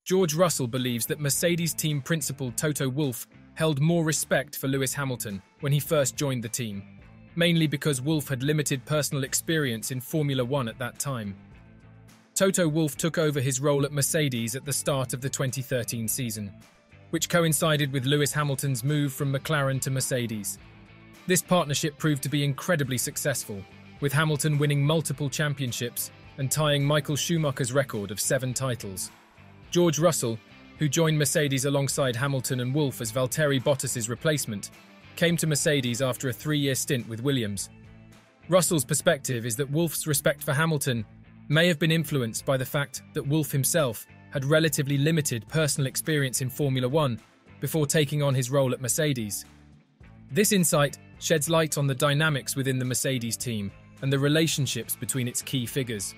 George Russell believes that Mercedes team principal Toto Wolff held more respect for Lewis Hamilton when he first joined the team, mainly because Wolff had limited personal experience in Formula One at that time. Toto Wolff took over his role at Mercedes at the start of the 2013 season, which coincided with Lewis Hamilton's move from McLaren to Mercedes. This partnership proved to be incredibly successful, with Hamilton winning multiple championships and tying Michael Schumacher's record of 7 titles. George Russell, who joined Mercedes alongside Hamilton and Wolff as Valtteri Bottas's replacement, came to Mercedes after a 3-year stint with Williams. Russell's perspective is that Wolff's respect for Hamilton may have been influenced by the fact that Wolff himself had relatively limited personal experience in Formula One before taking on his role at Mercedes. This insight sheds light on the dynamics within the Mercedes team and the relationships between its key figures.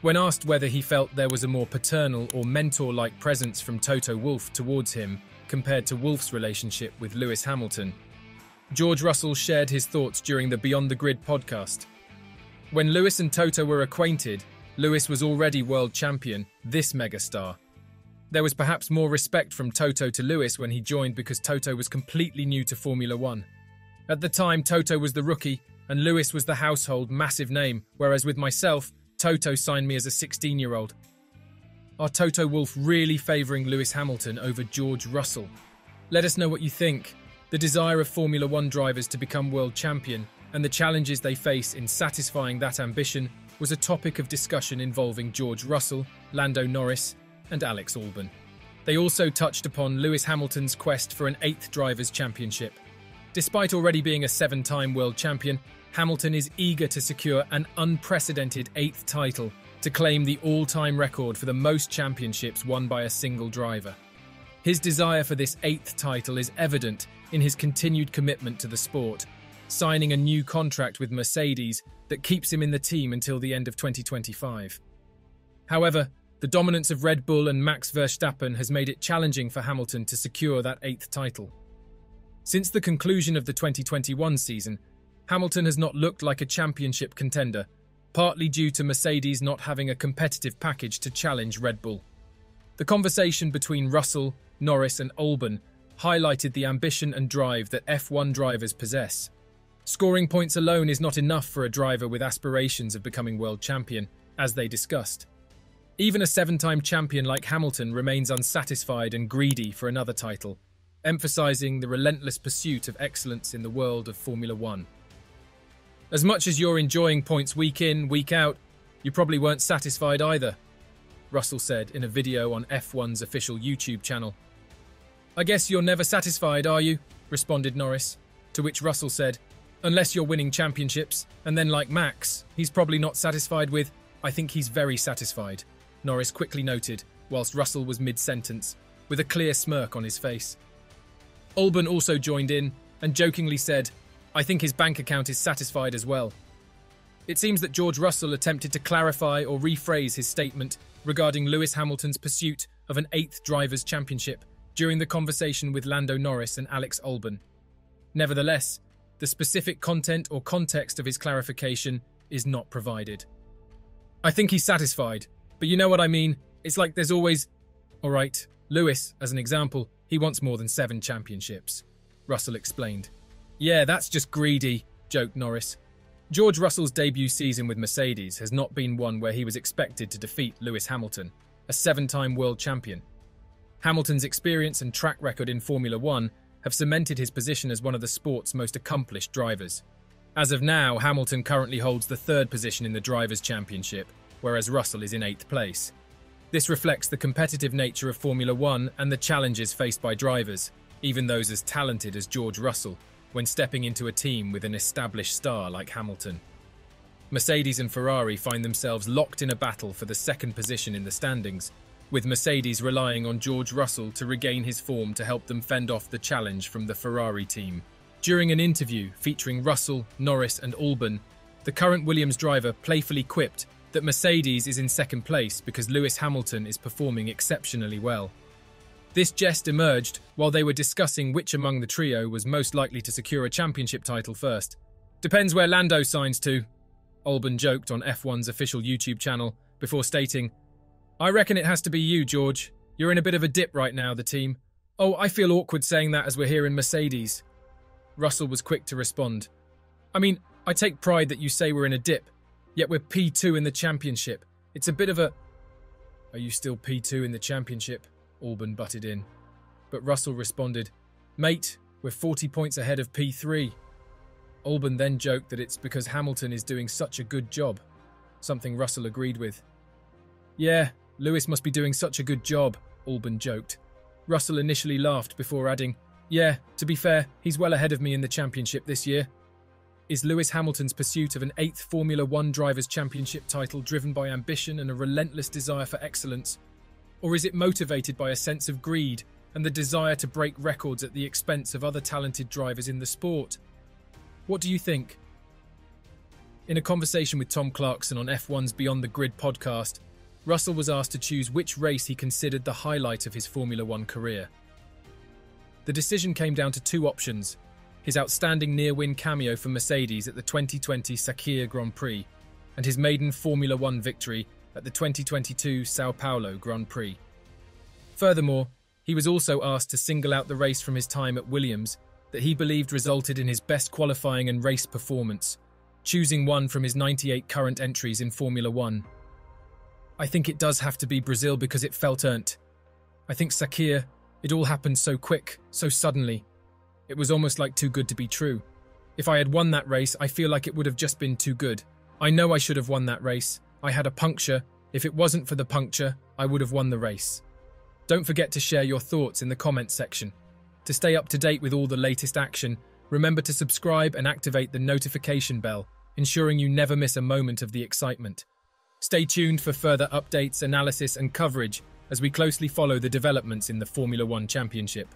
When asked whether he felt there was a more paternal or mentor-like presence from Toto Wolff towards him compared to Wolff's relationship with Lewis Hamilton, George Russell shared his thoughts during the Beyond the Grid podcast. When Lewis and Toto were acquainted, Lewis was already world champion, this megastar. There was perhaps more respect from Toto to Lewis when he joined because Toto was completely new to Formula One. At the time, Toto was the rookie and Lewis was the household massive name, whereas with myself, Toto signed me as a 16-year-old. Are Toto Wolff really favouring Lewis Hamilton over George Russell? Let us know what you think. The desire of Formula One drivers to become world champion and the challenges they face in satisfying that ambition was a topic of discussion involving George Russell, Lando Norris, and Alex Albon. They also touched upon Lewis Hamilton's quest for an 8th Drivers' Championship. Despite already being a 7-time world champion, Hamilton is eager to secure an unprecedented 8th title to claim the all-time record for the most championships won by a single driver. His desire for this 8th title is evident in his continued commitment to the sport, signing a new contract with Mercedes that keeps him in the team until the end of 2025. However, the dominance of Red Bull and Max Verstappen has made it challenging for Hamilton to secure that 8th title. Since the conclusion of the 2021 season, Hamilton has not looked like a championship contender, partly due to Mercedes not having a competitive package to challenge Red Bull. The conversation between Russell, Norris and Albon highlighted the ambition and drive that F1 drivers possess. Scoring points alone is not enough for a driver with aspirations of becoming world champion, as they discussed. Even a 7-time champion like Hamilton remains unsatisfied and greedy for another title, emphasizing the relentless pursuit of excellence in the world of Formula One. As much as you're enjoying points week in, week out, you probably weren't satisfied either, Russell said in a video on F1's official YouTube channel. "I guess you're never satisfied, are you?" responded Norris, to which Russell said, "Unless you're winning championships, and then like Max, he's probably not satisfied with, I think he's very satisfied," Norris quickly noted, whilst Russell was mid-sentence, with a clear smirk on his face. Albon also joined in and jokingly said, "I think his bank account is satisfied as well." It seems that George Russell attempted to clarify or rephrase his statement regarding Lewis Hamilton's pursuit of an 8th Drivers' Championship during the conversation with Lando Norris and Alex Albon. Nevertheless, the specific content or context of his clarification is not provided. "I think he's satisfied, but you know what I mean? It's like there's always... Alright, Lewis, as an example, he wants more than 7 championships," Russell explained. "Yeah, that's just greedy," joked Norris. George Russell's debut season with Mercedes has not been one where he was expected to defeat Lewis Hamilton, a 7-time world champion. Hamilton's experience and track record in Formula One have cemented his position as one of the sport's most accomplished drivers. As of now, Hamilton currently holds the 3rd position in the Drivers' Championship, whereas Russell is in 8th place. This reflects the competitive nature of Formula One and the challenges faced by drivers, even those as talented as George Russell, when stepping into a team with an established star like Hamilton. Mercedes and Ferrari find themselves locked in a battle for the 2nd position in the standings, with Mercedes relying on George Russell to regain his form to help them fend off the challenge from the Ferrari team. During an interview featuring Russell, Norris and Albon, the current Williams driver playfully quipped that Mercedes is in 2nd place because Lewis Hamilton is performing exceptionally well. This jest emerged while they were discussing which among the trio was most likely to secure a championship title first. "Depends where Lando signs to," Albon joked on F1's official YouTube channel before stating, "I reckon it has to be you, George. You're in a bit of a dip right now, the team. Oh, I feel awkward saying that as we're here in Mercedes. Russell was quick to respond. I mean, I take pride that you say we're in a dip, yet we're P2 in the championship. It's a bit of a... Are you still P2 in the championship? Albon butted in. But Russell responded, Mate, we're 40 points ahead of P3. Albon then joked that it's because Hamilton is doing such a good job, something Russell agreed with. Yeah, Lewis must be doing such a good job, Albon joked. Russell initially laughed before adding, Yeah, to be fair, he's well ahead of me in the championship this year. Is Lewis Hamilton's pursuit of an 8th Formula One Drivers' Championship title driven by ambition and a relentless desire for excellence? Or is it motivated by a sense of greed and the desire to break records at the expense of other talented drivers in the sport? What do you think? In a conversation with Tom Clarkson on F1's Beyond the Grid podcast, Russell was asked to choose which race he considered the highlight of his Formula One career. The decision came down to two options: his outstanding near-win cameo for Mercedes at the 2020 Sakhir Grand Prix and his maiden Formula One victory at the 2022 Sao Paulo Grand Prix. Furthermore, he was also asked to single out the race from his time at Williams that he believed resulted in his best qualifying and race performance, choosing one from his 98 current entries in Formula One. I think it does have to be Brazil because it felt earned. I think Sakhir, it all happened so quick, so suddenly. It was almost like too good to be true. If I had won that race, I feel like it would have just been too good. I know I should have won that race. I had a puncture. If it wasn't for the puncture, I would have won the race. Don't forget to share your thoughts in the comments section. To stay up to date with all the latest action, remember to subscribe and activate the notification bell, ensuring you never miss a moment of the excitement. Stay tuned for further updates, analysis and coverage as we closely follow the developments in the Formula One Championship.